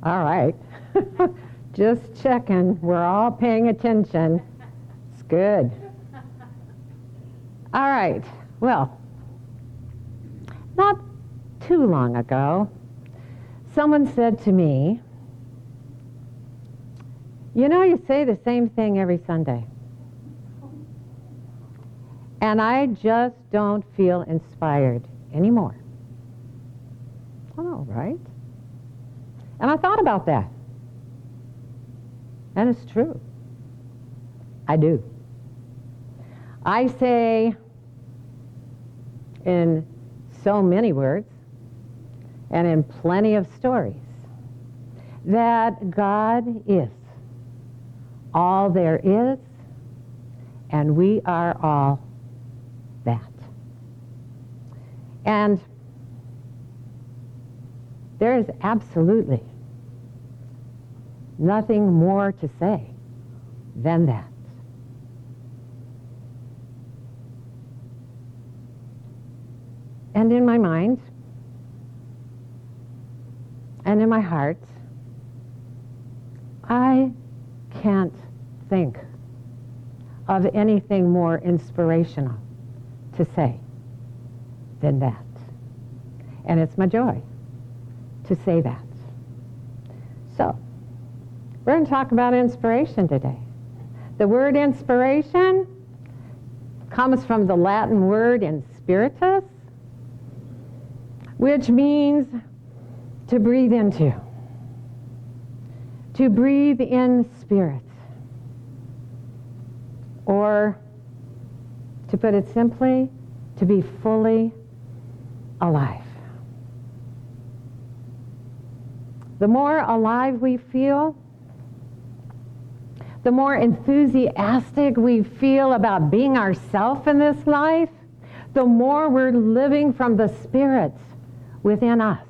All right. Just checking. We're all paying attention. It's good. All right. Well, not too long ago, someone said to me, you know, you say the same thing every Sunday. And I just don't feel inspired anymore. Oh, right? And I thought about that. And it's true. I do. I say in so many words and in plenty of stories that God is all there is, and we are all that. And there is absolutely nothing more to say than that. And in my mind and in my heart, I can't think of anything more inspirational to say than that. And it's my joy to say that. So, we're going to talk about inspiration today. The word inspiration comes from the Latin word inspiritus, which means to breathe into, to breathe in spirit, or to put it simply, to be fully alive. The more alive we feel, the more enthusiastic we feel about being ourselves in this life, the more we're living from the Spirit within us.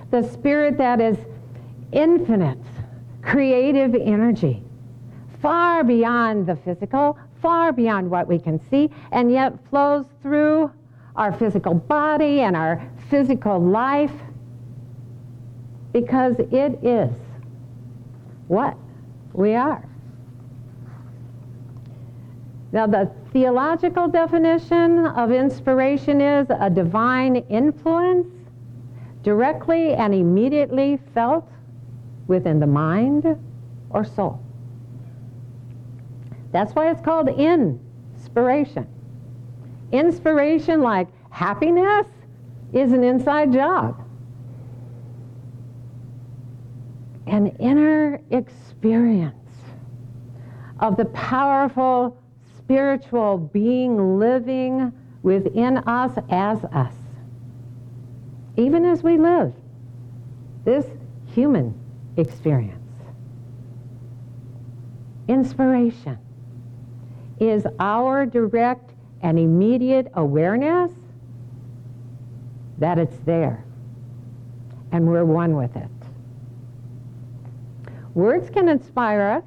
The Spirit that is infinite, creative energy, far beyond the physical, far beyond what we can see, and yet flows through our physical body and our physical life, because it is what we are. Now, the theological definition of inspiration is a divine influence directly and immediately felt within the mind or soul. That's why it's called inspiration. Inspiration, like happiness, is an inside job. An inner experience of the powerful spiritual being living within us as us, even as we live this human experience. Inspiration is our direct and immediate awareness that it's there and we're one with it. Words can inspire us,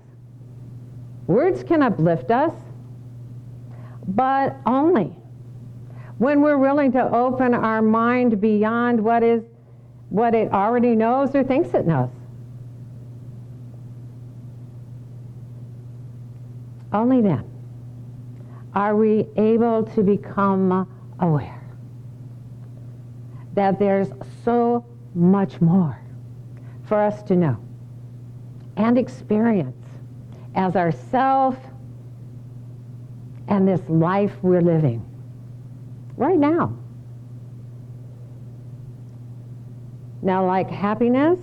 words can uplift us, but only when we're willing to open our mind beyond what it already knows or thinks it knows. Only then are we able to become aware that there's so much more for us to know and experience as ourself and this life we're living right now. Now, like happiness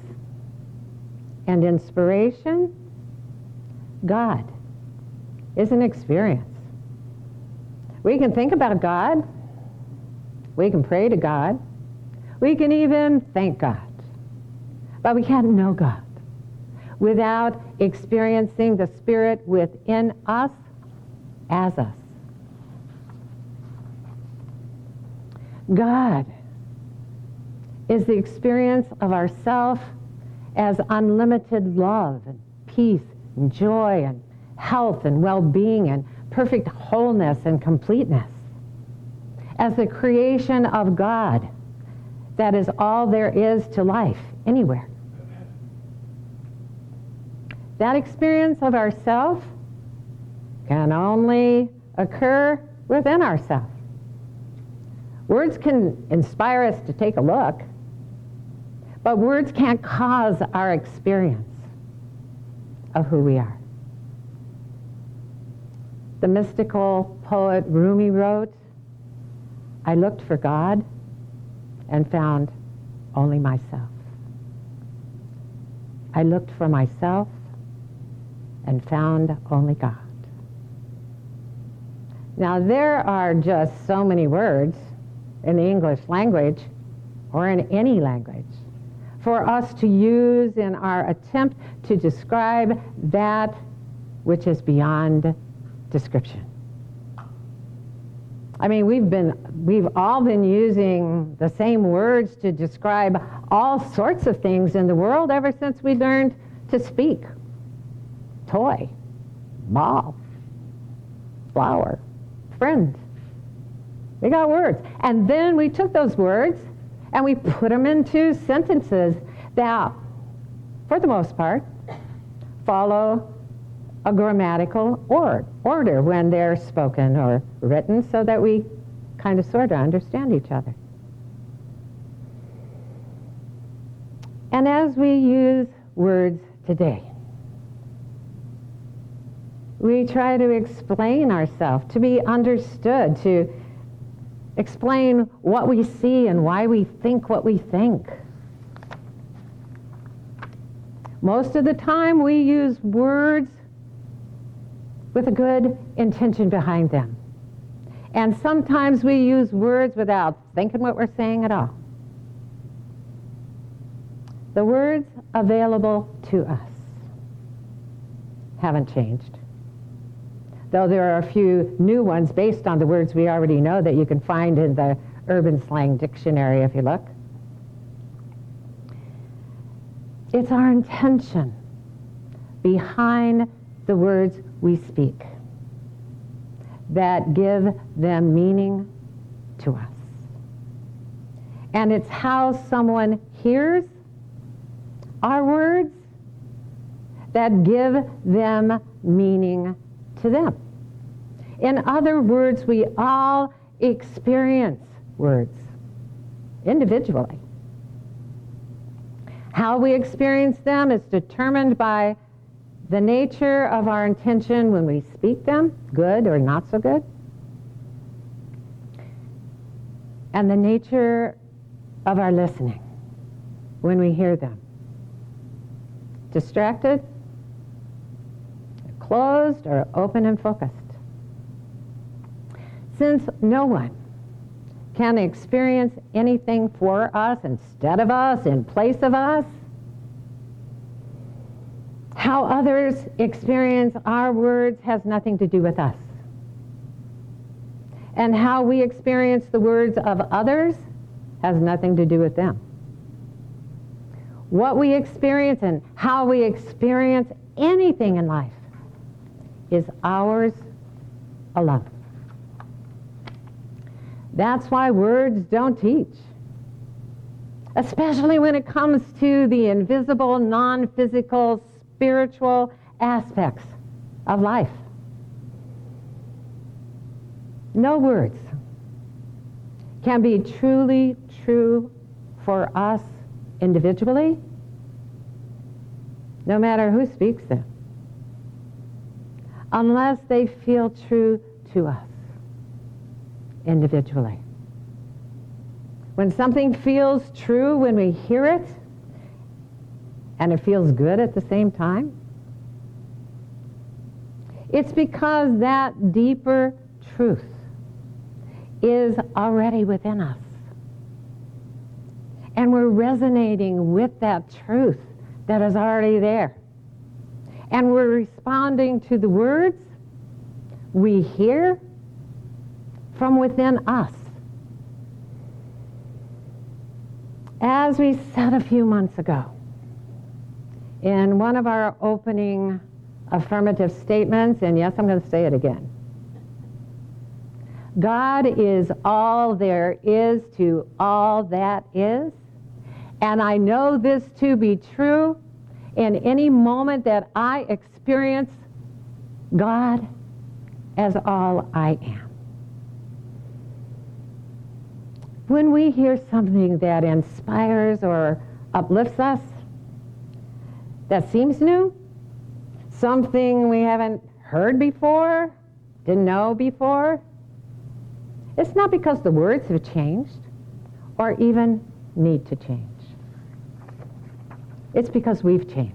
and inspiration, God is an experience. We can think about God, we can pray to God, we can even thank God, but we can't know God without experiencing the Spirit within us as us. God is the experience of ourself as unlimited love and peace and joy and health and well-being and perfect wholeness and completeness. As the creation of God that is all there is to life anywhere. that experience of ourself can only occur within ourselves. Words can inspire us to take a look, but words can't cause our experience of who we are. The mystical poet Rumi wrote, "I looked for God and found only myself. I looked for myself and found only God." Now, there are just so many words in the English language, or in any language, for us to use in our attempt to describe that which is beyond description. I mean, we've all been using the same words to describe all sorts of things in the world ever since we learned to speak. Toy, ball, flower, friend. We got words. And then we took those words and we put them into sentences that, for the most part, follow a grammatical order when they're spoken or written, so that we kind of sort of understand each other. And as we use words today, we try to explain ourselves, to be understood, to explain what we see and why we think what we think. Most of the time we use words with a good intention behind them. And sometimes we use words without thinking what we're saying at all. The words available to us haven't changed, though there are a few new ones based on the words we already know that you can find in the Urban Slang Dictionary if you look. It's our intention behind the words we speak that give them meaning to us. And it's how someone hears our words that give them meaning to them. In other words, we all experience words individually. How we experience them is determined by the nature of our intention when we speak them, good or not so good, and the nature of our listening when we hear them. Distracted, closed, or open and focused. Since no one can experience anything for us, instead of us, in place of us, how others experience our words has nothing to do with us. And how we experience the words of others has nothing to do with them. What we experience and how we experience anything in life is ours alone. That's why words don't teach, especially when it comes to the invisible, non-physical, spiritual aspects of life. No words can be truly true for us individually, no matter who speaks them, unless they feel true to us individually. When something feels true when we hear it, and it feels good at the same time, it's because that deeper truth is already within us. And we're resonating with that truth that is already there. And we're responding to the words we hear from within us. As we said a few months ago, in one of our opening affirmative statements, and yes, I'm going to say it again, God is all there is to all that is, and I know this to be true in any moment that I experience God as all I am. When we hear something that inspires or uplifts us, that seems new, something we haven't heard before, didn't know before, it's not because the words have changed or even need to change. It's because we've changed.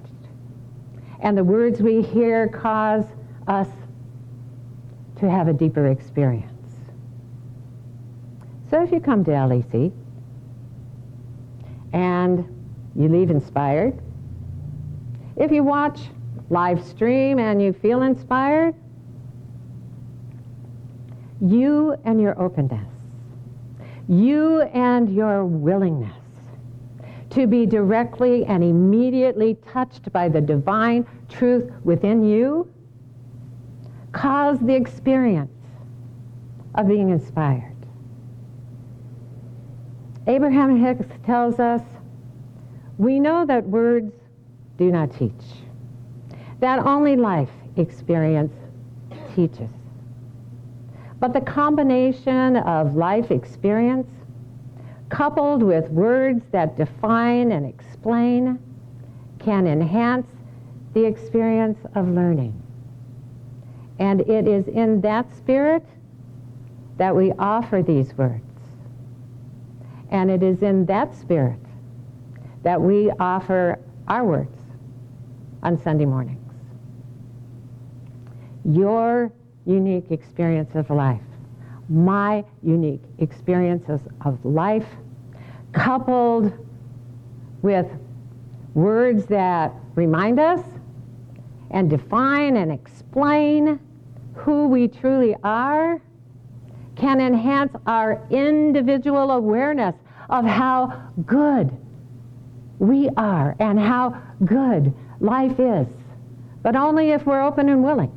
And the words we hear cause us to have a deeper experience. So if you come to LEC and you leave inspired, if you watch live stream and you feel inspired, you and your openness, you and your willingness to be directly and immediately touched by the divine truth within you cause the experience of being inspired. Abraham Hicks tells us, we know that words do not teach, that only life experience teaches. But the combination of life experience coupled with words that define and explain can enhance the experience of learning. And it is in that spirit that we offer these words. And it is in that spirit that we offer our words on Sunday mornings. Your unique experience of life, my unique experiences of life, coupled with words that remind us and define and explain who we truly are, can enhance our individual awareness of how good we are and how good life is, but only if we're open and willing.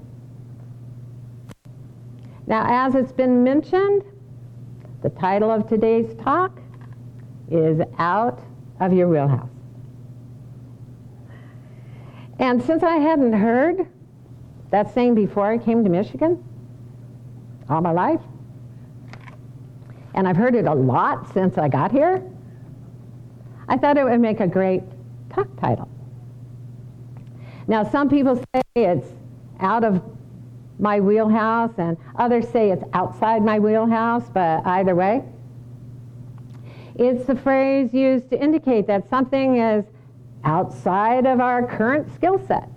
Now, as it's been mentioned, the title of today's talk is Out of Your Wheelhouse. And since I hadn't heard that saying before I came to Michigan all my life, and I've heard it a lot since I got here, I thought it would make a great talk title. Now, some people say it's out of my wheelhouse, and others say it's outside my wheelhouse, but either way, it's the phrase used to indicate that something is outside of our current skill set,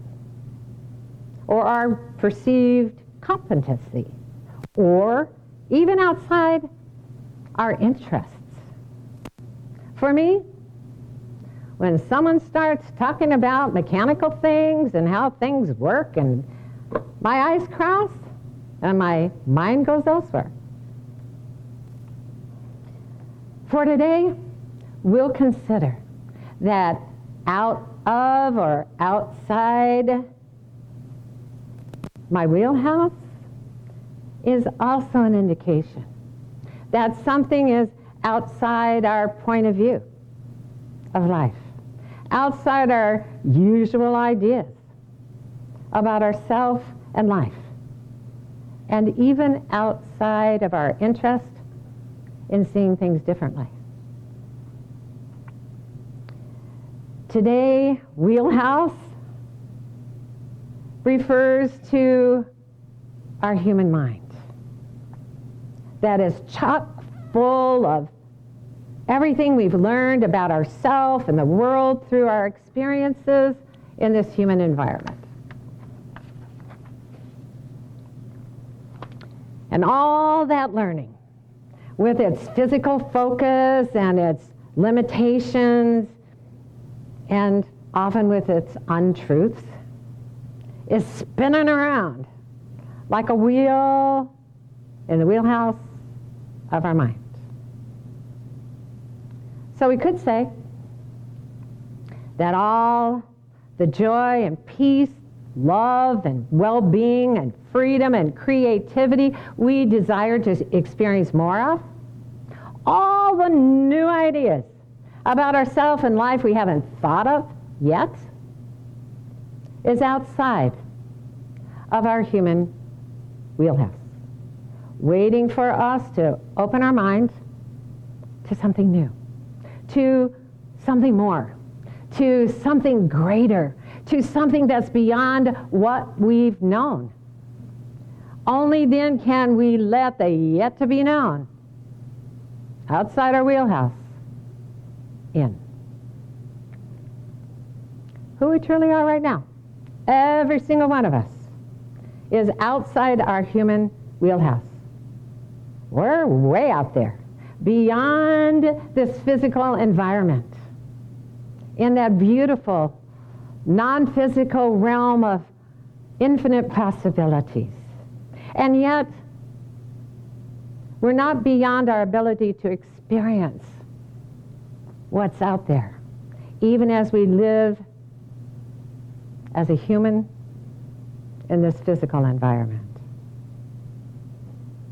or our perceived competency, or even outside our interests. For me, when someone starts talking about mechanical things and how things work, and my eyes cross and my mind goes elsewhere. For today, we'll consider that out of or outside my wheelhouse is also an indication that something is outside our point of view of life, outside our usual ideas about ourself and life, and even outside of our interest in seeing things differently. Today, wheelhouse refers to our human mind that is chock full of everything we've learned about ourselves and the world through our experiences in this human environment. And all that learning, with its physical focus and its limitations, and often with its untruths, is spinning around like a wheel in the wheelhouse of our mind. So we could say that all the joy and peace, love and well-being and freedom and creativity we desire to experience more of, all the new ideas about ourselves and life we haven't thought of yet, is outside of our human wheelhouse, waiting for us to open our minds to something new, to something more, to something greater, to something that's beyond what we've known. Only then can we let the yet to be known outside our wheelhouse in. Who we truly are right now, every single one of us, is outside our human wheelhouse. We're way out there, beyond this physical environment, in that beautiful, non-physical realm of infinite possibilities. And yet, we're not beyond our ability to experience what's out there, even as we live as a human in this physical environment.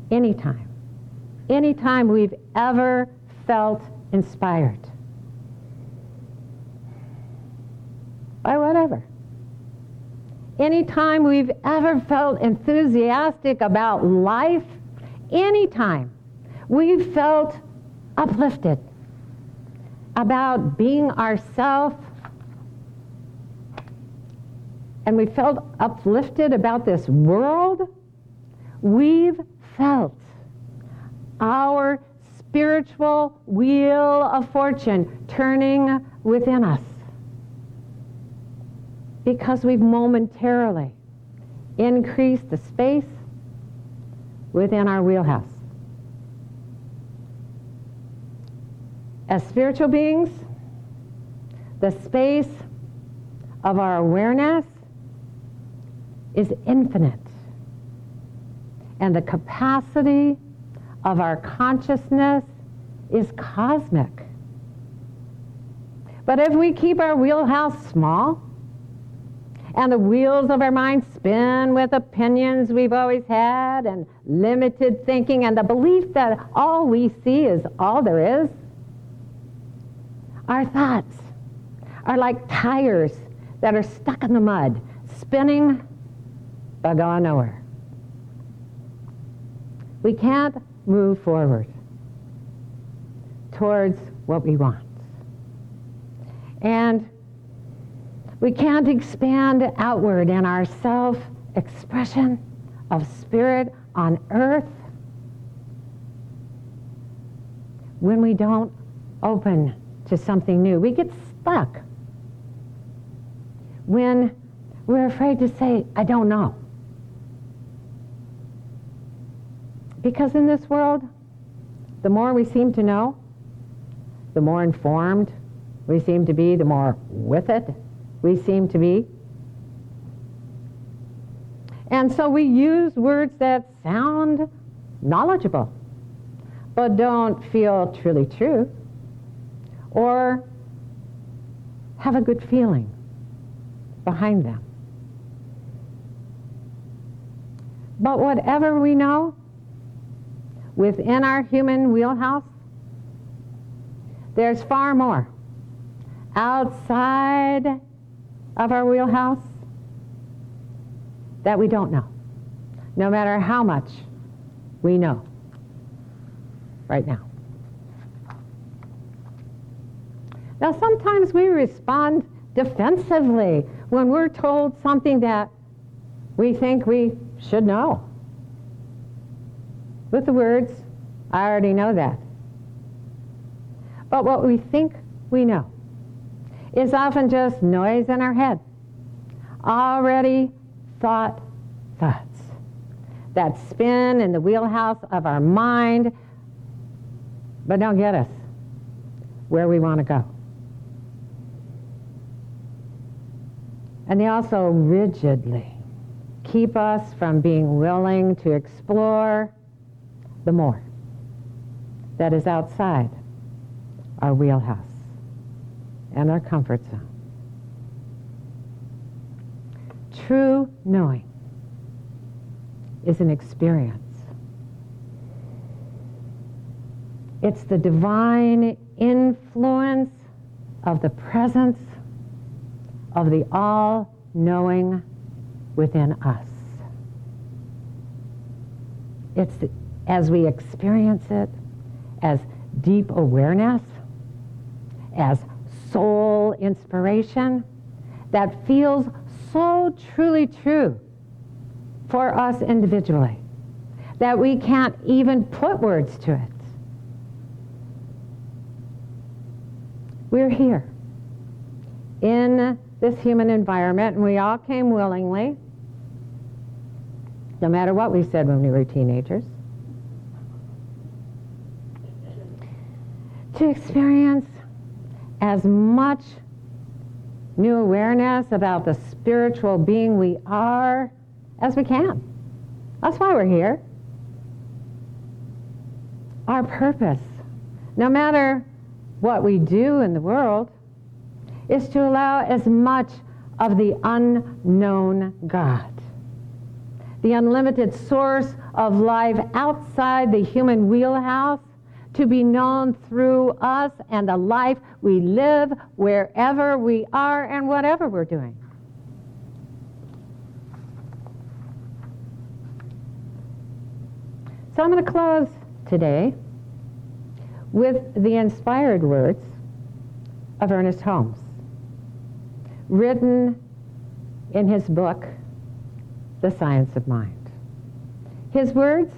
Anytime we've ever felt inspired by whatever, anytime we've ever felt enthusiastic about life, anytime we've felt uplifted about being ourselves, and we felt uplifted about this world, we've felt our spiritual wheel of fortune turning within us, because we've momentarily increased the space within our wheelhouse. As spiritual beings, the space of our awareness is infinite, and the capacity of our consciousness is cosmic. But if we keep our wheelhouse small, and the wheels of our mind spin with opinions we've always had, and limited thinking, and the belief that all we see is all there is, our thoughts are like tires that are stuck in the mud, spinning but going nowhere. We can't move forward towards what we want. And we can't expand outward in our self-expression of spirit on earth when we don't open to something new. We get stuck when we're afraid to say, I don't know. Because in this world, the more we seem to know, the more informed we seem to be, the more with it we seem to be. And so we use words that sound knowledgeable, but don't feel truly true, or have a good feeling behind them. But whatever we know, within our human wheelhouse, there's far more outside of our wheelhouse that we don't know, no matter how much we know right now. Now, sometimes we respond defensively when we're told something that we think we should know, with the words, I already know that. But what we think we know is often just noise in our head, already thoughts that spin in the wheelhouse of our mind, but don't get us where we want to go. And they also rigidly keep us from being willing to explore the more that is outside our wheelhouse and our comfort zone. True knowing is an experience. It's the divine influence of the presence of the all all-knowing within us. It's as we experience it as deep awareness, as soul inspiration, that feels so truly true for us individually that we can't even put words to it. We're here in this human environment, and we all came willingly, no matter what we said when we were teenagers, to experience as much new awareness about the spiritual being we are as we can. That's why we're here. Our purpose, no matter what we do in the world, is to allow as much of the unknown God, the unlimited source of life outside the human wheelhouse, to be known through us and the life we live wherever we are and whatever we're doing. So I'm going to close today with the inspired words of Ernest Holmes, written in his book, The Science of Mind. His words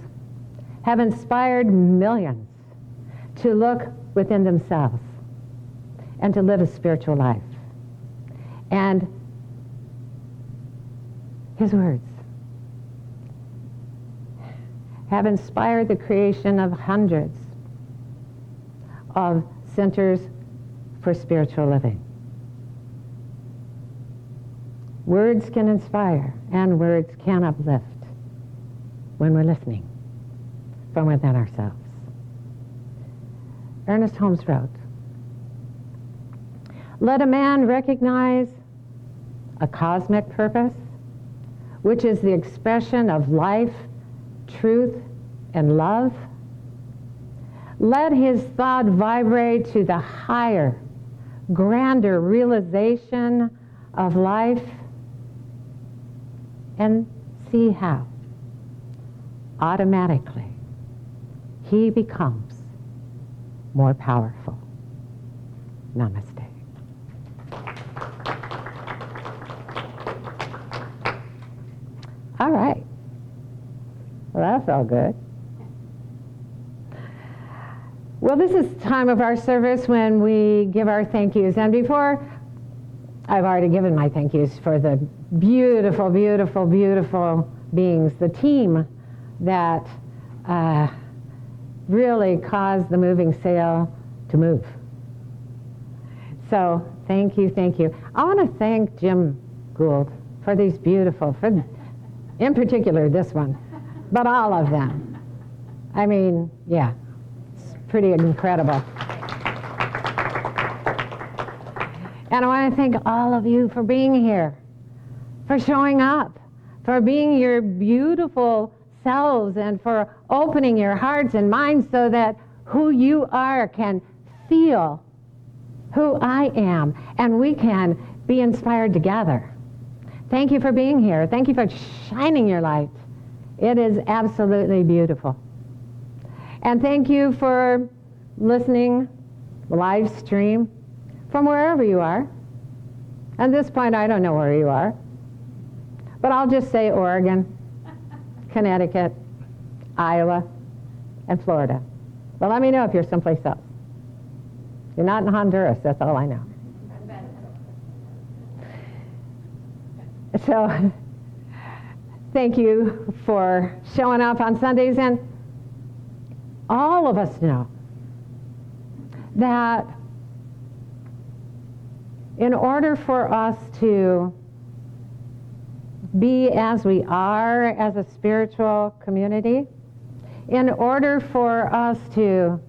have inspired millions to look within themselves and to live a spiritual life. And his words have inspired the creation of hundreds of centers for spiritual living. Words can inspire and words can uplift when we're listening from within ourselves. Ernest Holmes wrote, "Let a man recognize a cosmic purpose, which is the expression of life, truth, and love. Let his thought vibrate to the higher, grander realization of life, and see how automatically he becomes more powerful." Namaste. All right. Well, that felt good. Well, this is the time of our service when we give our thank yous. And before, I've already given my thank yous for the beautiful, beautiful, beautiful beings, the team that really caused the moving sail to move. So thank you, thank you. I want to thank Jim Gould for these beautiful, in particular this one, but all of them. I mean, yeah, it's pretty incredible. And I want to thank all of you for being here, for showing up, for being your beautiful selves, and for opening your hearts and minds so that who you are can feel who I am, and we can be inspired together. Thank you for being here. Thank you for shining your light. It is absolutely beautiful. And thank you for listening live stream from wherever you are. At this point, I don't know where you are, but I'll just say Oregon, Connecticut, Iowa, and Florida. Well, let me know if you're someplace else. You're not in Honduras, that's all I know. So, thank you for showing up on Sundays, and all of us know that in order for us to be as we are as a spiritual community, in order for us to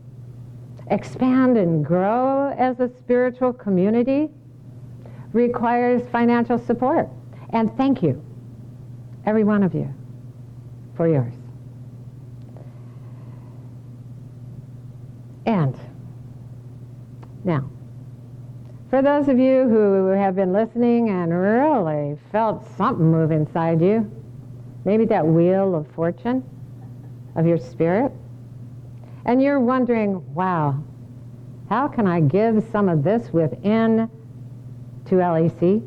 expand and grow as a spiritual community, requires financial support. And thank you, every one of you, for yours. And now, For those of you who have been listening and really felt something move inside you, maybe that wheel of fortune of your spirit, and you're wondering, wow, how can I give some of this within to LEC?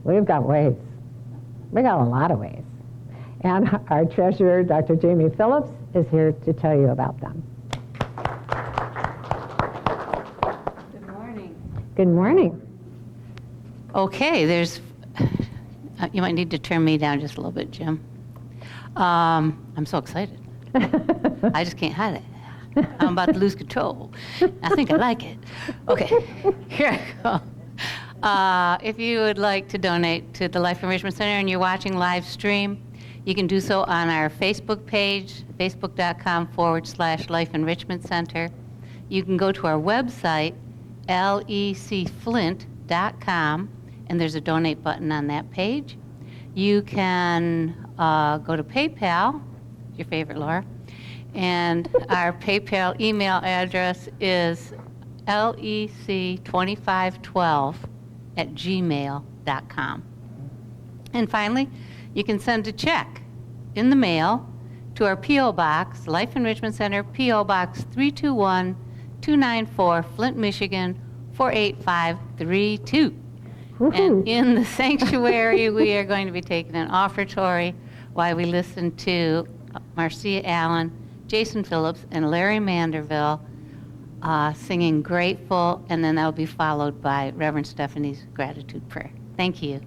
We've got ways. We got a lot of ways. And our treasurer, Dr. Jamie Phillips, is here to tell you about them. Good morning. Good morning. Okay, there's, you might need to turn me down just a little bit, Jim. I'm so excited. I just can't hide it. I'm about to lose control. I think I like it. Okay, here I go. If you would like to donate to the Life Enrichment Center and you're watching live stream, you can do so on our Facebook page, facebook.com/Life Enrichment Center. You can go to our website, lecflint.com, and there's a donate button on that page. You can go to PayPal, your favorite, Laura, and our PayPal email address is lec2512@gmail.com. And finally, you can send a check in the mail to our P.O. Box, Life Enrichment Center, P.O. Box 321-294, Flint, Michigan, 48532. And in the sanctuary, we are going to be taking an offertory while we listen to Marcia Allen, Jason Phillips, and Larry Manderville singing Grateful, and then that will be followed by Reverend Stephanie's gratitude prayer. Thank you.